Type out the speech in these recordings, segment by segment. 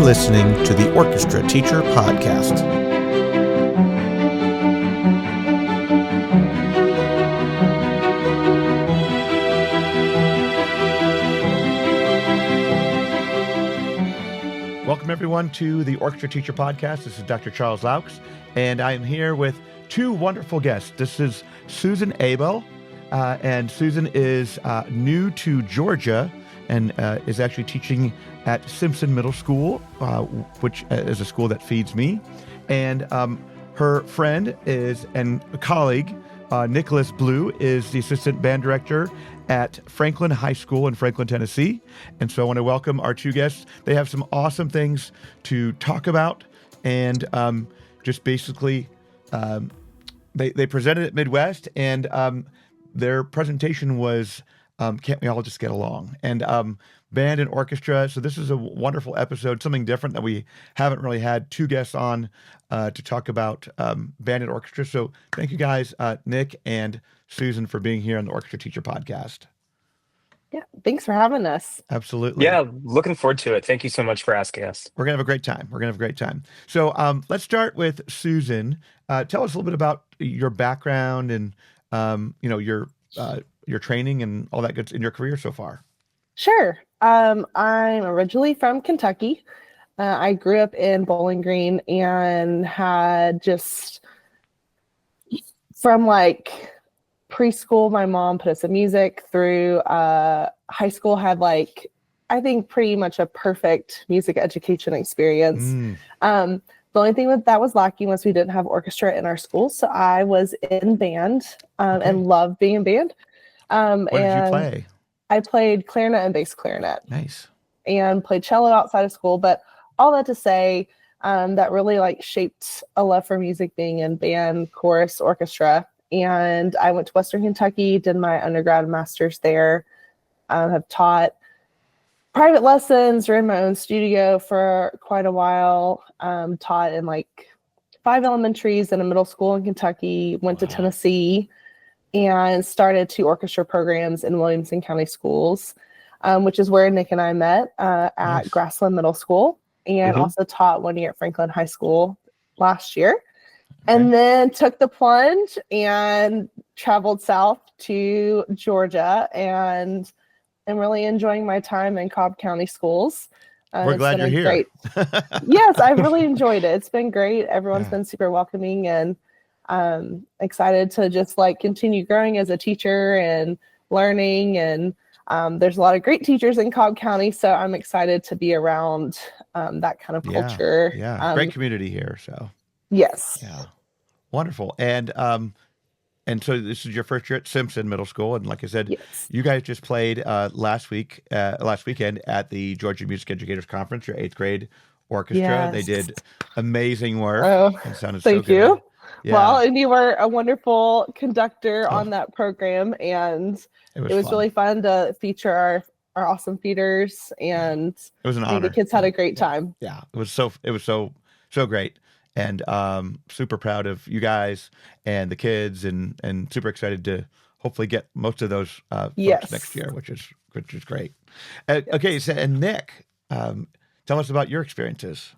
listening to the Orchestra Teacher Podcast. Welcome, everyone, to the Orchestra Teacher Podcast. This is Dr. Charles Laux, and I am here with two wonderful guests. This is Susan Abell, and Susan is new to Georgia and is actually teaching at Simpson Middle School, which is a school that feeds me. And her friend and colleague, Nicholas Blue, is the assistant band director at Franklin High School in Franklin, Tennessee. And so I want to welcome our two guests. They have some awesome things to talk about. And just basically, they presented at Midwest, and their presentation was, Can't We All Just Get Along? And band and orchestra. So this is a wonderful episode, something different that we haven't really had two guests on to talk about band and orchestra. So thank you guys, Nick and Susan, for being here on the Orchestra Teacher Podcast. Yeah, thanks for having us. Absolutely. Yeah, looking forward to it. Thank you so much for asking us. We're going to have a great time. So let's start with Susan. Tell us a little bit about your background and your training and all that good in your career so far. Sure. I'm originally from Kentucky. I grew up in Bowling Green and had just from like preschool, my mom put us in music through high school, had I think pretty much a perfect music education experience. The only thing that was lacking was we didn't have orchestra in our school. So I was in band and loved being in band. What did you play? I played clarinet and bass clarinet. Nice. And played cello outside of school. But all that to say, that really shaped a love for music, being in band, chorus, orchestra. And I went to Western Kentucky, did my undergrad and master's there, have taught private lessons, ran my own studio for quite a while, taught in 5 elementaries and a middle school in Kentucky, went to Tennessee, and started 2 orchestra programs in Williamson County schools, which is where Nick and I met at Grassland Middle School, and also taught 1 year at Franklin High School last year. And then took the plunge and traveled south to Georgia, and I'm really enjoying my time in Cobb County schools. We're glad you're here. Great. Yes, I've really enjoyed it. It's been great. Everyone's been super welcoming, and excited to just continue growing as a teacher and learning. And there's a lot of great teachers in Cobb County, so I'm excited to be around that kind of culture. Yeah, great community here. So. Yes. Yeah. Wonderful. And so this is your first year at Simpson Middle School. And like I said, you guys just played last weekend at the Georgia Music Educators Conference, your 8th grade orchestra. Yes. They did amazing work. Oh, it sounded thank so good. you. Yeah. Well, and you were a wonderful conductor on that program, and it was really fun to feature our awesome feeders, and it was an honor. The kids had a great time. Yeah, it was so great. And super proud of you guys and the kids, and super excited to hopefully get most of those folks next year, which is great. Okay, so and Nick, tell us about your experiences.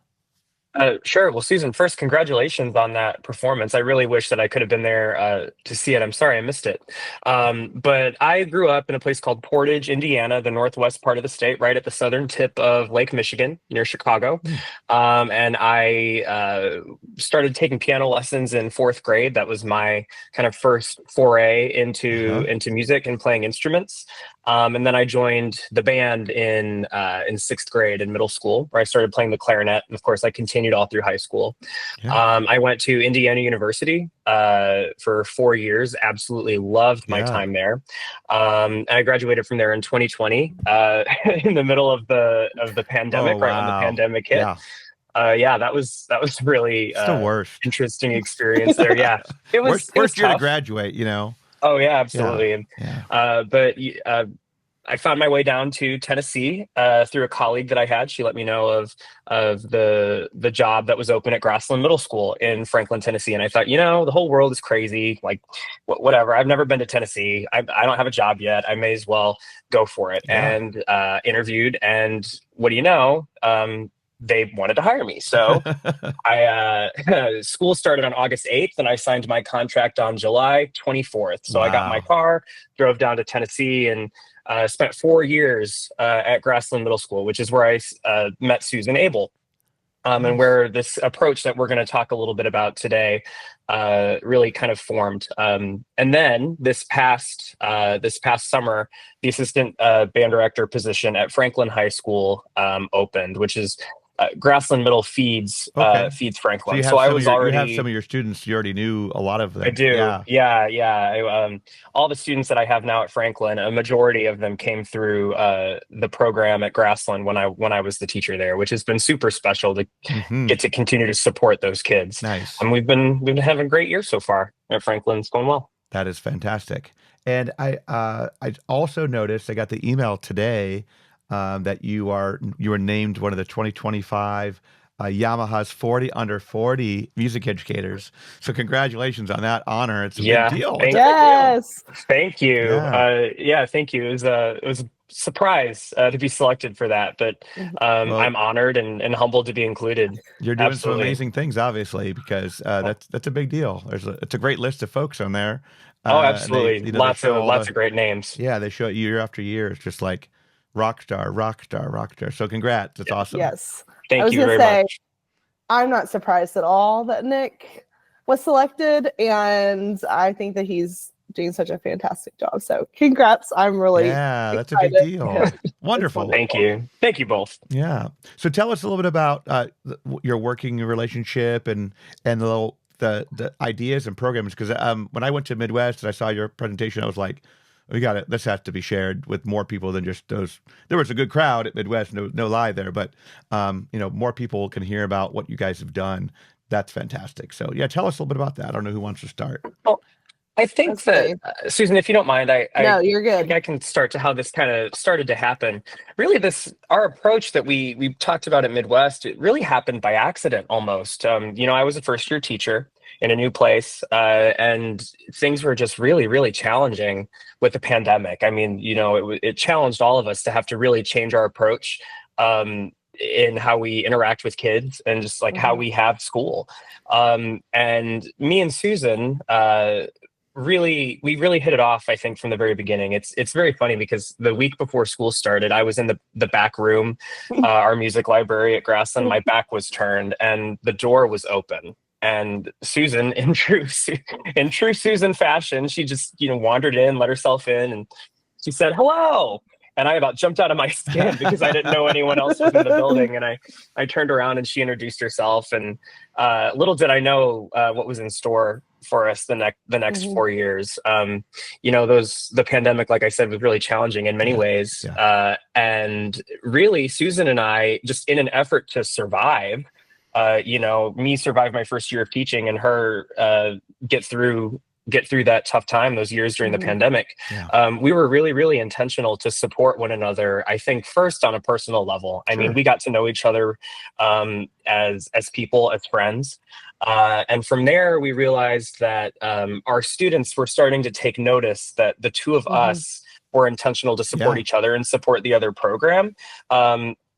Sure. Well, Susan, first, congratulations on that performance. I really wish that I could have been there to see it. I'm sorry I missed it. But I grew up in a place called Portage, Indiana, the northwest part of the state, right at the southern tip of Lake Michigan, near Chicago. And I started taking piano lessons in 4th grade. That was my kind of first foray into music and playing instruments. And then I joined the band in 6th grade in middle school, where I started playing the clarinet. And of course, I continued all through high school. I went to Indiana University for 4 years. Absolutely loved my time there. And I graduated from there in 2020, in the middle of the pandemic, right when the pandemic hit. That was really interesting experience there. Yeah, it was worst year tough to graduate, Oh yeah, absolutely. Yeah. But I found my way down to Tennessee through a colleague that I had. She let me know of the job that was open at Grassland Middle School in Franklin, Tennessee. And I thought, the whole world is crazy. Like, whatever. I've never been to Tennessee. I don't have a job yet. I may as well go for it. Yeah. And interviewed. And what do you know? they wanted to hire me. So school started on August 8th and I signed my contract on July 24th. So I got my Wow. car, drove down to Tennessee, and spent 4 years at Grassland Middle School, which is where I met Susan Abell. And where this approach that we're going to talk a little bit about today really kind of formed. And then this past summer, the assistant band director position at Franklin High School opened, which is Grassland Middle feeds Franklin. So you have some of your students. You already knew a lot of them. I do. Yeah. All the students that I have now at Franklin, a majority of them came through the program at Grassland when I was the teacher there, which has been super special to get to continue to support those kids. Nice. And we've been having a great year so far at Franklin. It's going well. That is fantastic. And I also noticed, I got the email today that you were named one of the 2025 Yamaha's 40 under 40 music educators. So congratulations on that honor. It's a big deal. Yes. Thank you. Yeah. Thank you. It was a surprise to be selected for that, but I'm honored and humbled to be included. You're doing some amazing things, obviously, because that's a big deal. It's a great list of folks on there. Absolutely. Lots of great names. Yeah, they show it year after year. It's just like rock star. So congrats. It's awesome. Yes. Thank you very much. I'm not surprised at all that Nick was selected, and I think that he's doing such a fantastic job. So congrats. I'm really that's a big deal. Wonderful. Thank you both. Yeah. So tell us a little bit about your working relationship and the ideas and programs, because when I went to Midwest and I saw your presentation, I was like, this has to be shared with more people than just those. There was a good crowd at Midwest, no lie there, but more people can hear about what you guys have done. That's fantastic. So yeah, tell us a little bit about that. I don't know who wants to start. Well, I think Susan, if you don't mind, No, you're good. I think I can start to how this kind of started to happen. Really, our approach that we talked about at Midwest, it really happened by accident almost. I was a first year teacher in a new place, and things were just really, really challenging with the pandemic. I mean, it challenged all of us to have to really change our approach in how we interact with kids and just like how we have school. And me and Susan, we really hit it off, I think, from the very beginning. It's very funny because the week before school started, I was in the back room, our music library at Grassland. My back was turned and the door was open. And Susan, in true Susan fashion, she just wandered in, let herself in, and she said, "Hello." And I about jumped out of my skin because I didn't know anyone else was in the building. And I turned around and she introduced herself. And little did I know what was in store for us the next 4 years. The pandemic, like I said, was really challenging in many ways. Yeah. And really, Susan and I, just in an effort to survive, me survive my first year of teaching and her get through that tough time, those years during the pandemic. Yeah. We were really, really intentional to support one another. I think first on a personal level. I mean, we got to know each other as people, as friends. And from there, we realized that our students were starting to take notice that the two of us were intentional to support each other and support the other program.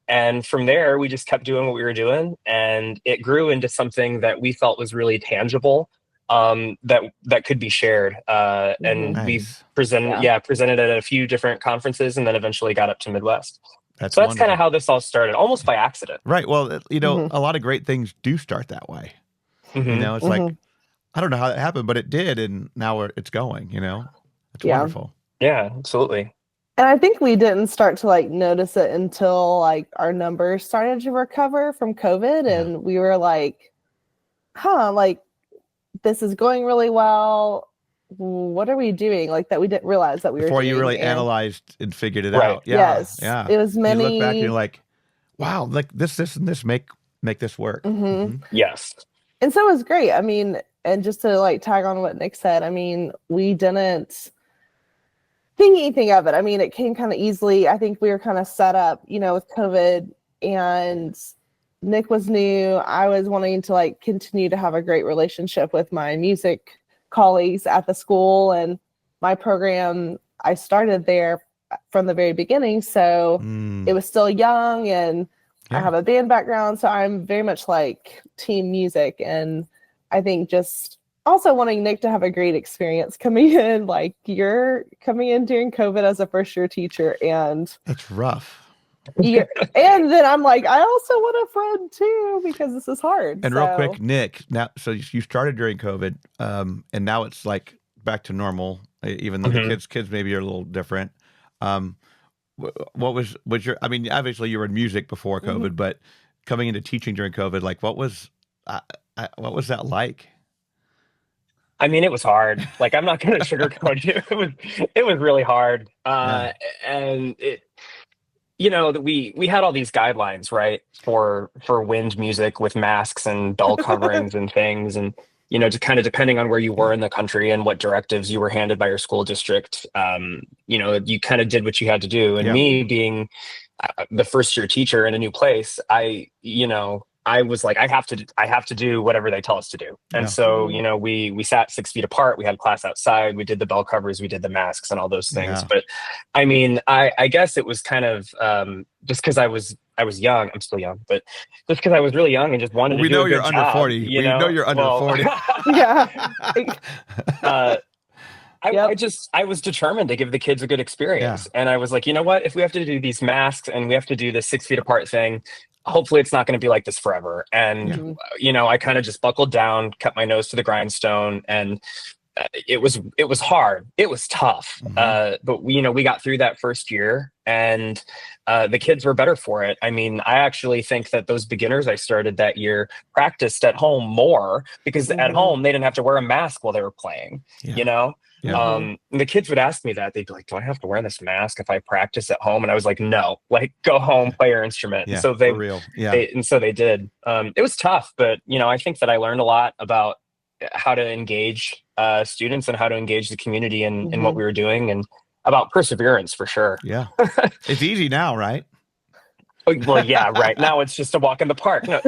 And from there, we just kept doing what we were doing, and it grew into something that we felt was really tangible, that could be shared. And we presented at a few different conferences, and then eventually got up to Midwest. That's kind of how this all started, almost by accident. Right. Well, a lot of great things do start that way. It's like, I don't know how that happened, but it did, and now it's going. It's wonderful. Yeah, absolutely. And I think we didn't start to notice it until our numbers started to recover from COVID, and we were like, this is going really well. What are we doing? That we didn't realize that we were doing. Before you really analyzed and figured it out. Yeah. Yes. Yeah. It was many. You look back and you're like, wow, this and this make this work. Yes. And so it was great. I mean, and just to tag on what Nick said, I mean, we didn't think anything of it. I mean, it came kind of easily. I think we were kind of set up, with COVID, and Nick was new. I was wanting to continue to have a great relationship with my music colleagues at the school, and my program, I started there from the very beginning. So it was still young, and I have a band background, so I'm very much like team music. And I think just also wanting Nick to have a great experience coming in, like you're coming in during COVID as a first year teacher, and It's rough. yeah, and then I'm like, I also want a friend too because this is hard. And real quick, Nick, now, so you started during COVID, and now it's like back to normal, even though the kids maybe are a little different. What was your, I mean, obviously you were in music before COVID, but coming into teaching during COVID, like what was that like? I mean, it was hard. Like, I'm not going to sugarcoat you. It was really hard. And it, that we had all these guidelines, right, for wind music with masks and bell coverings and things, and just kind of depending on where you were in the country and what directives you were handed by your school district, you kind of did what you had to do. And me being the first year teacher in a new place, I was like, I have to do whatever they tell us to do. And so, we sat 6 feet apart. We had class outside. We did the bell covers. We did the masks and all those things. Yeah. But I mean, I guess it was kind of just because I was young. I'm still young, but just because I was really young and just wanted to do a good job. We know you're under 40. We know you're under 40. Yeah. I was determined to give the kids a good experience. Yeah. And I was like, you know what, if we have to do these masks and we have to do this 6 feet apart thing, hopefully it's not going to be like this forever. And, I kind of just buckled down, kept my nose to the grindstone, and it was hard. It was tough. But we got through that first year, and the kids were better for it. I mean, I actually think that those beginners I started that year practiced at home more because at home they didn't have to wear a mask while they were playing, Yeah. The kids would ask me that. They'd be like, do I have to wear this mask if I practice at home? And I was like, no, like go home, play your instrument. Yeah, so they did. It was tough, but I think that I learned a lot about how to engage students and how to engage the community in what we were doing, and about perseverance for sure. Yeah. It's easy now, right? Well, yeah, right. Now it's just a walk in the park. No,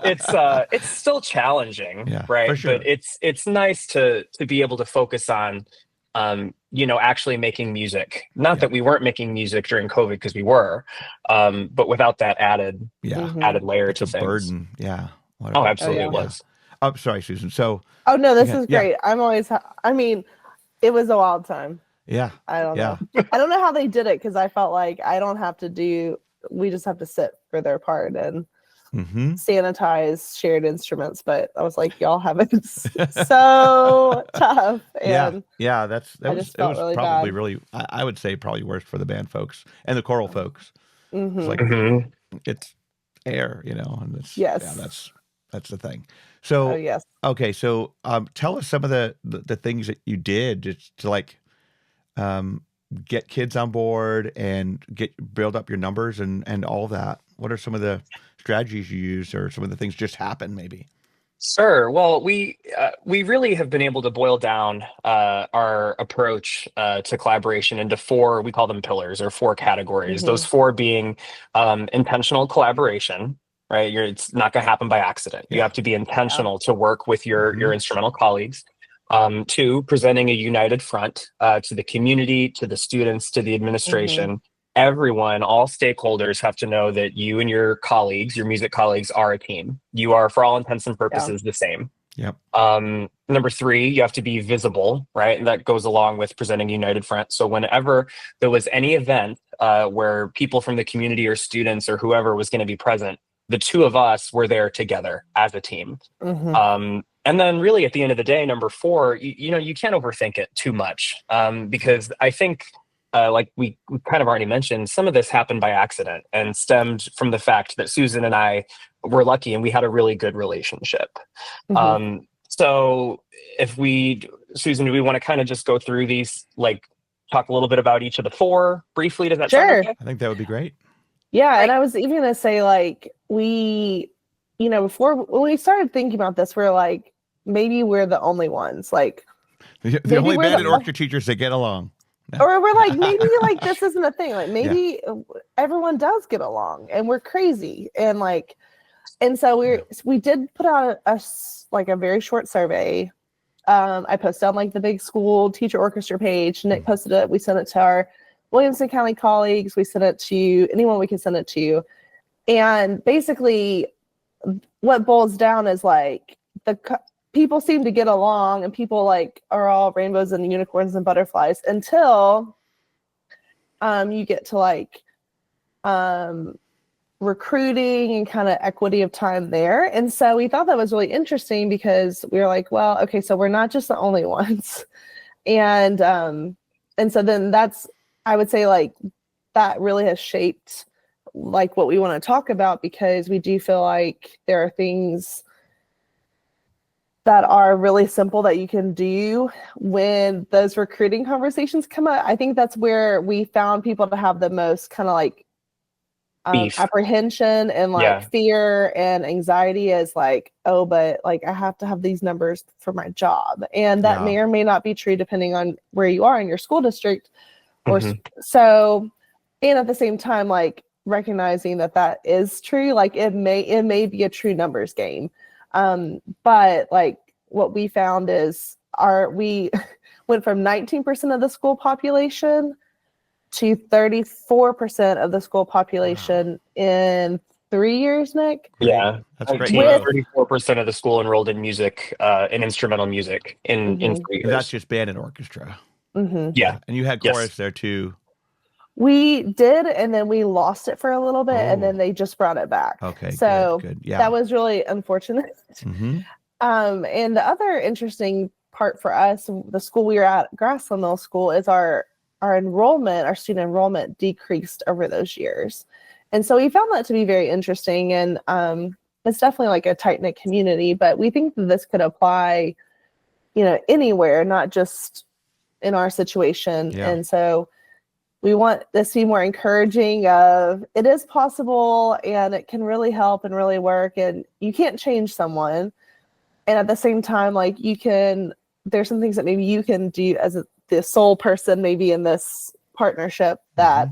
it's still challenging, right? For sure. But it's nice to be able to focus on, actually making music. Not that we weren't making music during COVID, because we were, but without that added layer to things. Burden, yeah. Oh, absolutely, it was. Oh, sorry, Susan. So. Oh no, this is great. I'm always. I mean, it was a wild time. Yeah. I don't know. I don't know how they did it, because I felt like I don't have to do. We just have to sit for their part and sanitize shared instruments. But I was like, y'all have it so tough. And that was really probably bad. really, I would say probably worse for the band folks and the choral folks. It's like it's air, and it's that's the thing. So okay, so tell us some of the things that you did just to like get kids on board and build up your numbers and all that. What are some of the strategies you use, or some of the things just happen maybe? Sure. Well, we really have been able to boil down our approach to collaboration into 4, we call them pillars, or 4 categories. Those 4 being intentional collaboration, right? It's not going to happen by accident. You have to be intentional to work with your instrumental colleagues. 2, presenting a united front to the community, to the students, to the administration. Everyone, all stakeholders have to know that you and your colleagues, your music colleagues, are a team. You are, for all intents and purposes, the same. Yep. Number 3, you have to be visible, right? And that goes along with presenting united front. So whenever there was any event where people from the community or students or whoever was going to be present, the 2 of us were there together as a team. And then really at the end of the day, number 4, you can't overthink it too much, because I think like we kind of already mentioned, some of this happened by accident and stemmed from the fact that Susan and I were lucky and we had a really good relationship. So Susan, do we want to kind of just go through these, like talk a little bit about each of the 4 briefly? Does that sound okay? I think that would be great. Yeah. And I was even going to say, like, before when we started thinking about this, we're like, maybe we're the only ones, like the only band and orchestra teachers that get along. Or we're like, maybe like this isn't a thing. Like maybe everyone does get along and we're crazy. And like, and so we did put out a very short survey. I posted on like the big school teacher orchestra page. Nick posted it. We sent it to our Williamson County colleagues. We sent it to anyone we could send it to. And basically what boils down is like people seem to get along and people like are all rainbows and unicorns and butterflies until you get to like recruiting and kind of equity of time there. And so we thought that was really interesting because we were like, well, okay, so we're not just the only ones. And so then I would say like that really has shaped like what we want to talk about, because we do feel like there are things that are really simple that you can do when those recruiting conversations come up. I think that's where we found people to have the most kind of like apprehension and like fear and anxiety is like, oh, but like I have to have these numbers for my job. And that may or may not be true depending on where you are in your school district. Or so, and at the same time, like recognizing that is true. Like it may be a true numbers game. But like what we found is we went from 19% of the school population to 34% of the school population in 3 years, Nick. Yeah, that's great. 34% of the school enrolled in music, in instrumental music in 3 years. And that's just band and orchestra. Yeah, and you had chorus there too. We did, and then we lost it for a little bit, and then they just brought it back. Okay, so good. Yeah, that was really unfortunate. And the other interesting part for us, the school we were at, Grassland Middle School, is our enrollment, our student enrollment decreased over those years. And so we found that to be very interesting. And it's definitely like a tight-knit community, but we think that this could apply, anywhere, not just in our situation. Yeah. And so we want this to be more encouraging of it is possible and it can really help and really work, and you can't change someone. And at the same time, like there's some things that maybe you can do as the sole person, maybe in this partnership that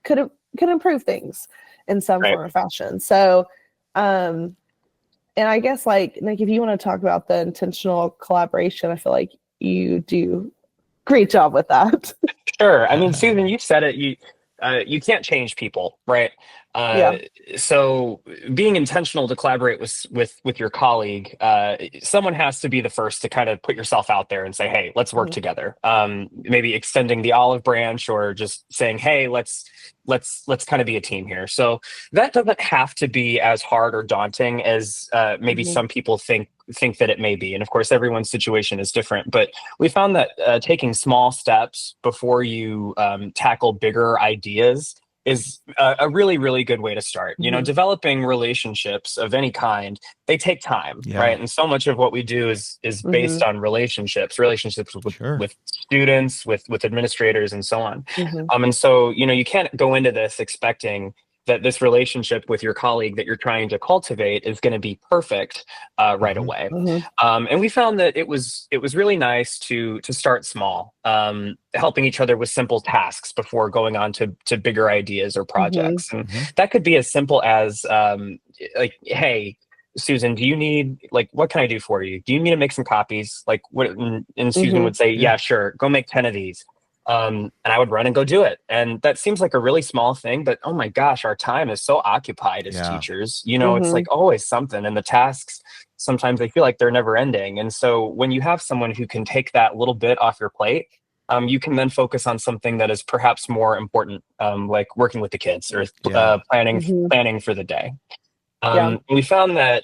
could improve things in some form or fashion. So, and I guess like Nick, if you want to talk about the intentional collaboration, I feel like you do great job with that. Sure. I mean, Susan, you said it. You can't change people, right? So being intentional to collaborate with your colleague, someone has to be the first to kind of put yourself out there and say, hey, let's work together. Maybe extending the olive branch, or just saying, hey, let's kind of be a team here. So that doesn't have to be as hard or daunting as maybe some people think that it may be. And of course, everyone's situation is different, but we found that taking small steps before you tackle bigger ideas is a really, really good way to start. Developing relationships of any kind, they take time, right? And so much of what we do is based on relationships with students, with administrators, and so on. And so, you can't go into this expecting that this relationship with your colleague that you're trying to cultivate is going to be perfect right away. And we found that it was really nice to start small, helping each other with simple tasks before going on to bigger ideas or projects. And that could be as simple as like, hey, Susan, do you need, like, what can I do for you? Do you need to make some copies? Like, what? And Susan would say, yeah, sure. Go make 10 of these. And I would run and go do it. And that seems like a really small thing, but oh my gosh, our time is so occupied as teachers. It's like always something. And the tasks, sometimes they feel like they're never ending. And so when you have someone who can take that little bit off your plate, you can then focus on something that is perhaps more important, like working with the kids or planning for the day. We found that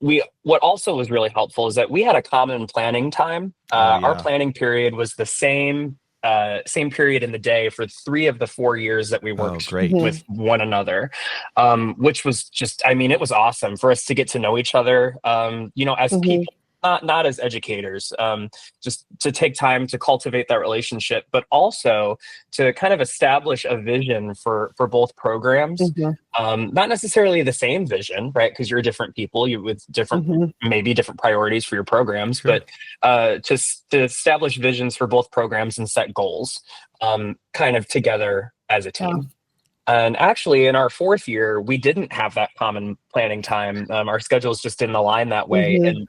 what also was really helpful is that we had a common planning time. Our planning period was the same period in the day for 3 of the 4 years that we worked with one another, which was just, it was awesome for us to get to know each other, as people, not as educators, just to take time to cultivate that relationship, but also to kind of establish a vision for both programs. Not necessarily the same vision, right? Because you're different people, with different, maybe different priorities for your programs, but to establish visions for both programs and set goals, kind of together as a team. And actually, in our 4th year, we didn't have that common planning time. Our schedules just didn't align that way, and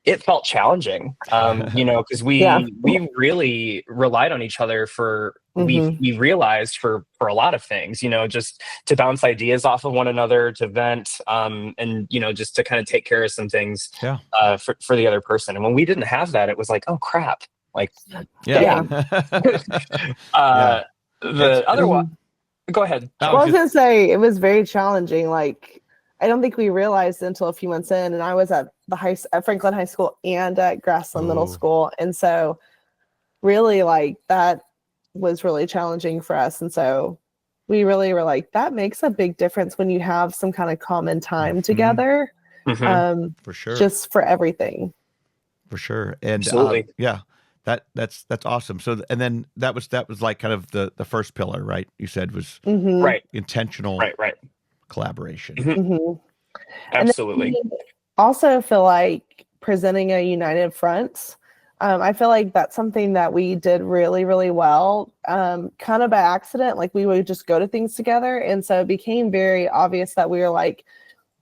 it felt challenging, because we really relied on each other for we realized for a lot of things, just to bounce ideas off of one another, to vent, and just to kind of take care of some things for the other person. And when we didn't have that, it was like, oh crap, like Yeah. the other one. Go ahead. Well, I was gonna say it was very challenging. Like, I don't think we realized until a few months in, and I was at at Franklin High School and at Grassland Middle School, and so really, like, that was really challenging for us. And so we really were like, that makes a big difference when you have some kind of common time together. For sure. Just for everything. For sure. And absolutely. That's awesome. So, and then that was like kind of the first pillar, right? You said was right. Intentional right. collaboration. Absolutely. Also feel like presenting a united front. I feel like that's something that we did really, really well, kind of by accident. Like, we would just go to things together. And so it became very obvious that we were like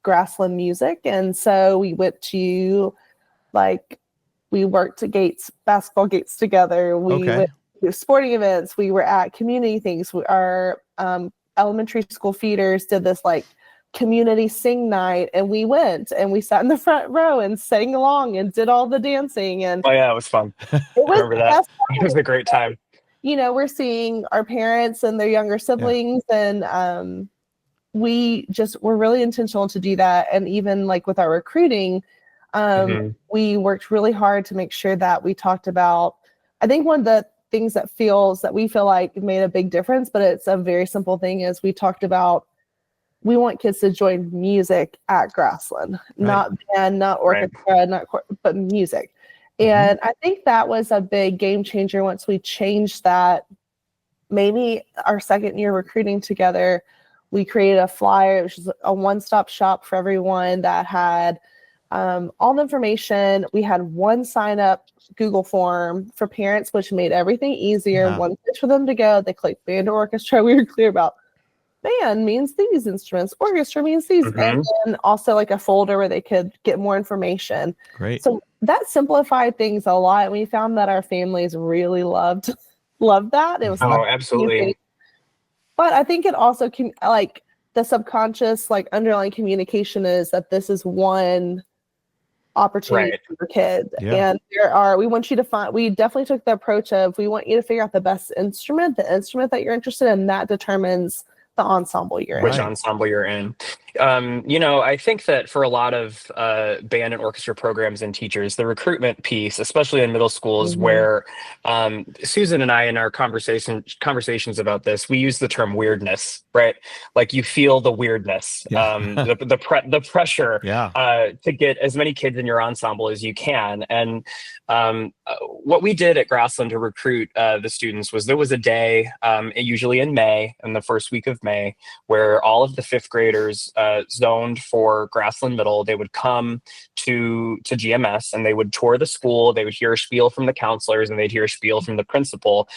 Grassland music. And so we went to, like, we worked at basketball gates together. We went to sporting events. We were at community things. Our elementary school feeders did this like community sing night, and we went and we sat in the front row and sang along and did all the dancing. And oh yeah, it was fun. I remember that. It was a great time. We're seeing our parents and their younger siblings, and we just were really intentional to do that. And even like with our recruiting, we worked really hard to make sure that we talked about, I think one of the things that we feel like made a big difference, but it's a very simple thing, is we talked about, we want kids to join music at Grassland, not band, not orchestra, but music. And I think that was a big game changer once we changed that. Maybe our second year recruiting together, we created a flyer, which is a one-stop shop for everyone that had all the information. We had one sign-up Google form for parents, which made everything easier. One place for them to go. They clicked band or orchestra. We were clear about band means these instruments, orchestra means these, and then also like a folder where they could get more information. Great. So that simplified things a lot. We found that our families really loved that. It was absolutely. Easy. But I think it also can, like, the subconscious, like, underlying communication is that this is one opportunity for kids. And we definitely took the approach of, we want you to figure out the instrument that you're interested in, that determines the ensemble you're in. Which ensemble you're in. I think that for a lot of band and orchestra programs and teachers, the recruitment piece, especially in middle school, is where Susan and I, in our conversations about this, we use the term weirdness, right? Like, you feel the weirdness, the pressure to get as many kids in your ensemble as you can. And what we did at Grassland to recruit the students was, there was a day, usually in May, in the first week of May, where all of the fifth graders zoned for Grassland Middle, they would come to GMS and they would tour the school. They would hear a spiel from the counselors and they'd hear a spiel from the principal.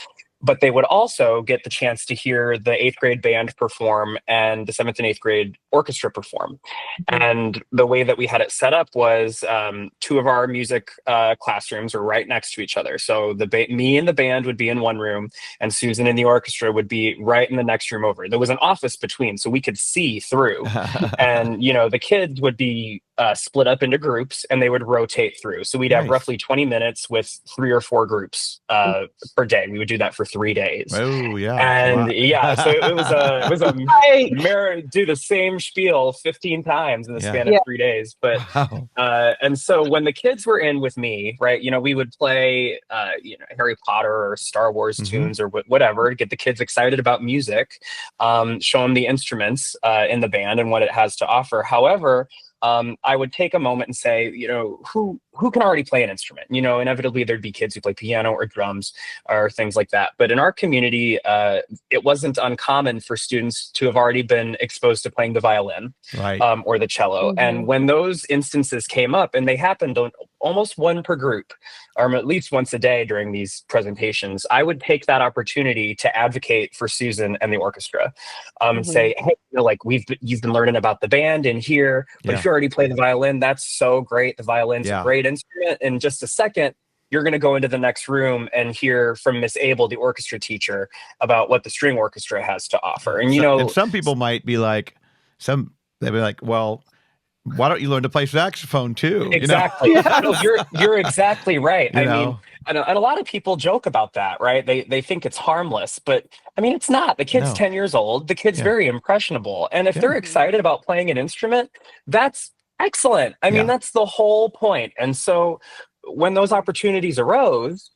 But they would also get the chance to hear the 8th grade band perform and the 7th and 8th grade orchestra perform. And the way that we had it set up was, two of our music classrooms were right next to each other. So me and the band would be in one room, and Susan and the orchestra would be right in the next room over. There was an office between, so we could see through. And, the kids would be split up into groups, and they would rotate through. So we'd have roughly 20 minutes with 3 or 4 groups per day. We would do that for 3 days. Oh yeah. And so it was a do the same spiel 15 times in the span of 3 days. But and so when the kids were in with me, right, we would play Harry Potter or Star Wars tunes or whatever to get the kids excited about music, show them the instruments in the band and what it has to offer. However, I would take a moment and say, who can already play an instrument? Inevitably there'd be kids who play piano or drums or things like that. But in our community, it wasn't uncommon for students to have already been exposed to playing the violin or the cello. And when those instances came up, and they happened almost one per group, or at least once a day during these presentations, I would take that opportunity to advocate for Susan and the orchestra, and say, hey, you've been learning about the band in here, but if you already play the violin, that's so great. The violin's a great instrument. In just a second, you're going to go into the next room and hear from Miss Abel, the orchestra teacher, about what the string orchestra has to offer. And, and some people might be like, they'll be like, well, why don't you learn to play saxophone too? Exactly. No, you're exactly right. I mean, and a lot of people joke about that, right? They think it's harmless, but I mean, it's not. The kid's 10 years old. The kid's very impressionable. And if they're excited about playing an instrument, that's excellent. I mean, that's the whole point. And so when those opportunities arose,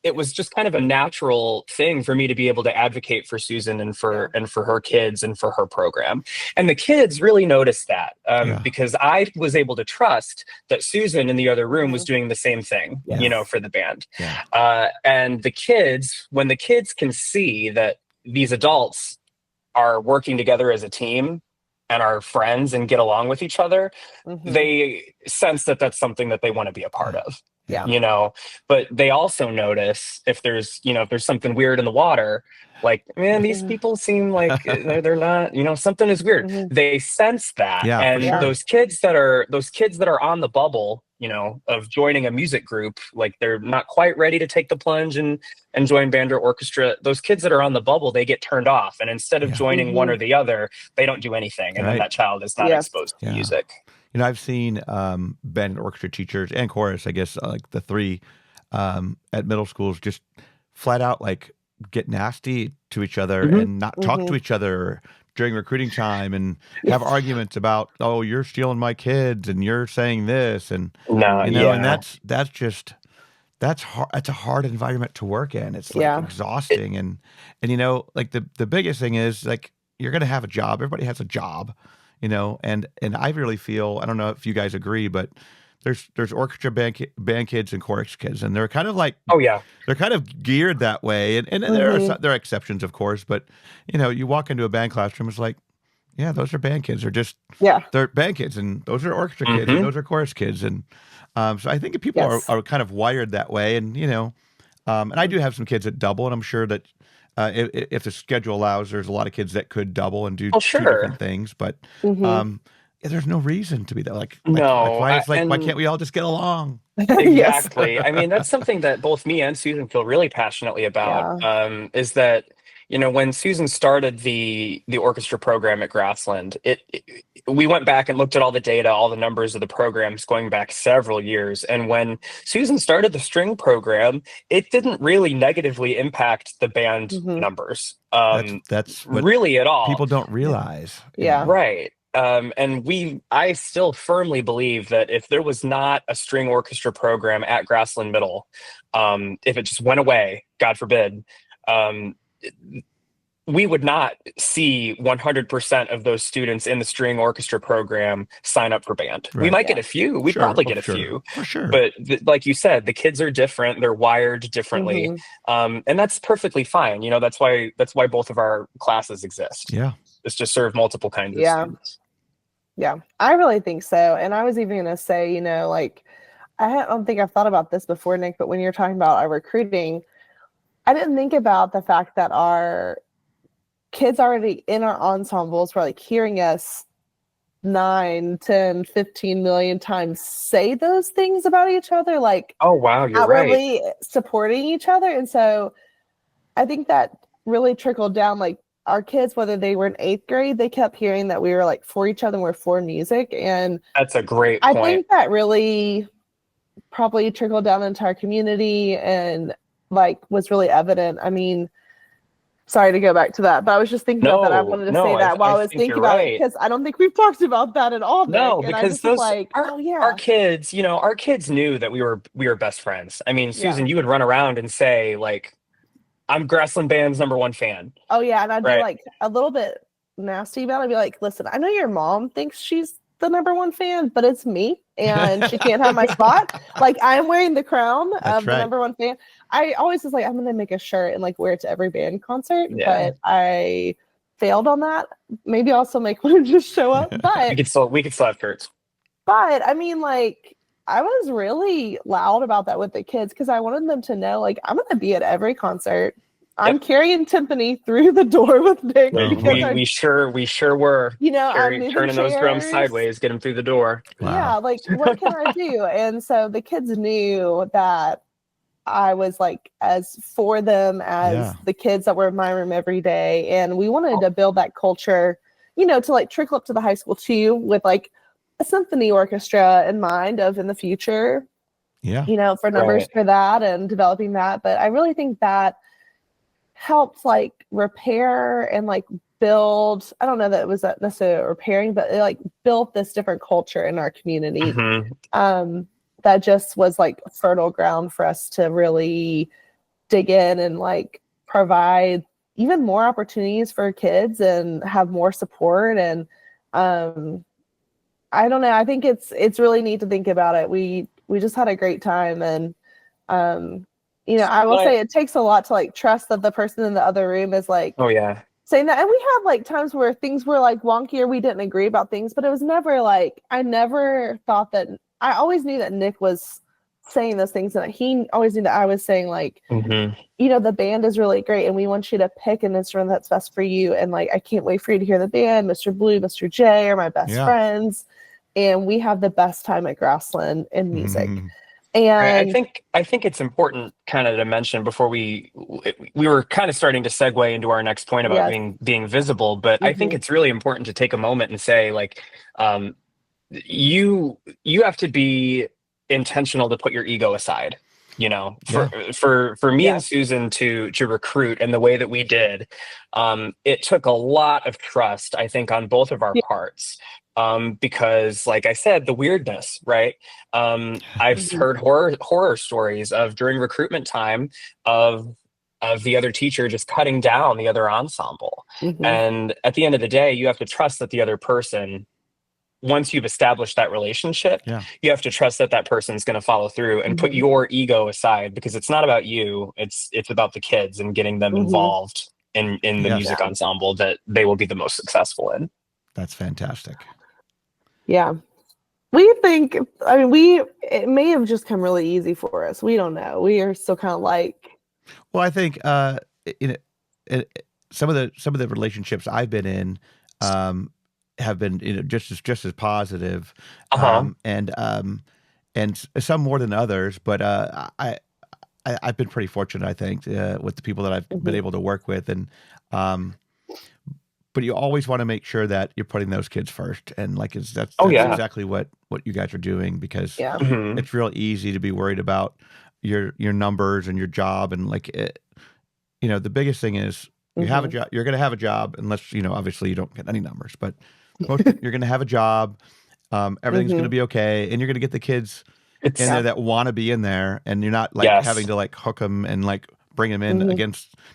it was just kind of a natural thing for me to be able to advocate for Susan and for her kids and for her program. And the kids really noticed that because I was able to trust that Susan in the other room was doing the same thing, for the band. And the kids, when the kids can see that these adults are working together as a team and are friends and get along with each other, they sense that that's something that they want to be a part of. But they also notice if there's something weird in the water, like, man, these people seem like they're not, something is weird. They sense that. And those kids that are on the bubble, of joining a music group, like they're not quite ready to take the plunge and join band or orchestra. Those kids that are on the bubble, they get turned off. And instead of joining one or the other, they don't do anything. And then that child is not exposed to music. I've seen band and orchestra teachers and chorus, I guess, like the three at middle schools, just flat out like get nasty to each other and not talk to each other during recruiting time and have arguments about, oh, you're stealing my kids and you're saying this and and that's hard. That's a hard environment to work in. It's like exhausting and like the biggest thing is like you're gonna have a job. Everybody has a job. And I really feel, I don't know if you guys agree, but there's orchestra band kids and chorus kids, and they're kind of like, they're kind of geared that way. And there are exceptions, of course, but you walk into a band classroom, it's like, those are band kids, or just they're band kids, and those are orchestra kids, and those are chorus kids, and so I think people are kind of wired that way, and and I do have some kids that double, and I'm sure that. If the schedule allows, there's a lot of kids that could double and do two different things, but there's no reason to be that. Why can't we all just get along? Exactly. I mean, that's something that both me and Susan feel really passionately about. Is that when Susan started the orchestra program at Grassland, we went back and looked at all the data, all the numbers of the programs going back several years. And when Susan started the string program, it didn't really negatively impact the band numbers. That's what really at all. People don't realize. Right. And I still firmly believe that if there was not a string orchestra program at Grassland Middle, if it just went away, God forbid, we would not see 100% of those students in the string orchestra program sign up for band. Right. We might get a few. We'd probably get a few. For sure. But like you said, the kids are different. They're wired differently. And that's perfectly fine. That's why both of our classes exist. Yeah. It's to serve multiple kinds of students. Yeah, I really think so. And I was even going to say, I don't think I've thought about this before, Nick, but when you're talking about our recruiting, I didn't think about the fact that our kids already in our ensembles were like hearing us 9, 10, 15 million times say those things about each other, like, oh wow, you're right, really supporting each other. And so I think that really trickled down, like our kids, whether they were in 8th grade, they kept hearing that we were like for each other and we're for music. And that's a great point. I think that really probably trickled down into our community and like was really evident. I mean, sorry to go back to that, but I was just thinking about that. I wanted to say that while I was thinking about it, because I don't think we've talked about that at all. No, Nick. because those our kids, our kids knew that we were best friends. I mean, Susan, you would run around and say like, I'm Grassland Band's #1 fan. Oh yeah, and I'd be like a little bit nasty about it. I'd be like, listen, I know your mom thinks she's the #1 fan, but it's me, and she can't have my spot. Like I'm wearing the crown of the #1 fan. I always was like, I'm gonna make a shirt and like wear it to every band concert, but I failed on that. Maybe I'll still make one and just show up. But we could still have shirts. But I mean, like, I was really loud about that with the kids because I wanted them to know, like, I'm gonna be at every concert. I'm carrying timpani through the door with Nick. We sure were. Turning those drums sideways, get them through the door. Wow. Yeah, like what can I do? And so the kids knew that I was like as for them as the kids that were in my room every day. And we wanted to build that culture, to like trickle up to the high school too, with like a symphony orchestra in mind of in the future, for numbers for that and developing that. But I really think that helped like repair and like build, I don't know that it was necessarily repairing, but it like built this different culture in our community. That just was like fertile ground for us to really dig in and like provide even more opportunities for kids and have more support. And I don't know, I think it's really neat to think about it. We just had a great time. And I will say it takes a lot to like trust that the person in the other room is like saying that. And we had like times where things were like wonky or we didn't agree about things, but it was never like, I never thought that, I always knew that Nick was saying those things, and he always knew that I was saying like, the band is really great and we want you to pick an instrument that's best for you. And like, I can't wait for you to hear the band. Mr. Blue, Mr. J are my best friends. And we have the best time at Grassland in music. And I think it's important kind of to mention before we were kind of starting to segue into our next point about being visible, but I think it's really important to take a moment and say like, you have to be intentional to put your ego aside, for me and Susan to recruit in the way that we did. It took a lot of trust, I think, on both of our parts. Because like I said, the weirdness, right? I've heard horror stories of during recruitment time of the other teacher just cutting down the other ensemble. And at the end of the day, you have to trust that the other person, once you've established that relationship, you have to trust that that person's going to follow through and put your ego aside, because it's not about you. It's about the kids and getting them involved in the music ensemble that they will be the most successful in. That's fantastic. Yeah. We think, it may have just come really easy for us. We don't know. We are still kind of like. Well, I think, some of the relationships I've been in, have been, just as positive, and some more than others. But I've been pretty fortunate, I think, with the people that I've been able to work with, and but you always want to make sure that you're putting those kids first, and like that's exactly what you guys are doing, because it's real easy to be worried about your numbers and your job, and like the biggest thing is you have a job. You're going to have a job unless obviously you don't get any numbers, but you're going to have a job. Everything's going to be okay, and you're going to get the kids in there that want to be in there, and you're not like having to like hook them and like bring them in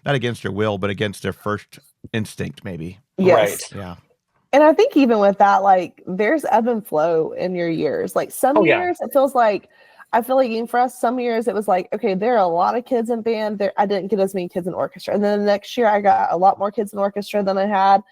not against their will, but against their first instinct, maybe. Yes. Right. Yeah. And I think even with that, like there's ebb and flow in your years. Like some years it feels like, I feel like even for us, some years it was like, okay, there are a lot of kids in band. There, I didn't get as many kids in orchestra. And then the next year I got a lot more kids in orchestra than I had,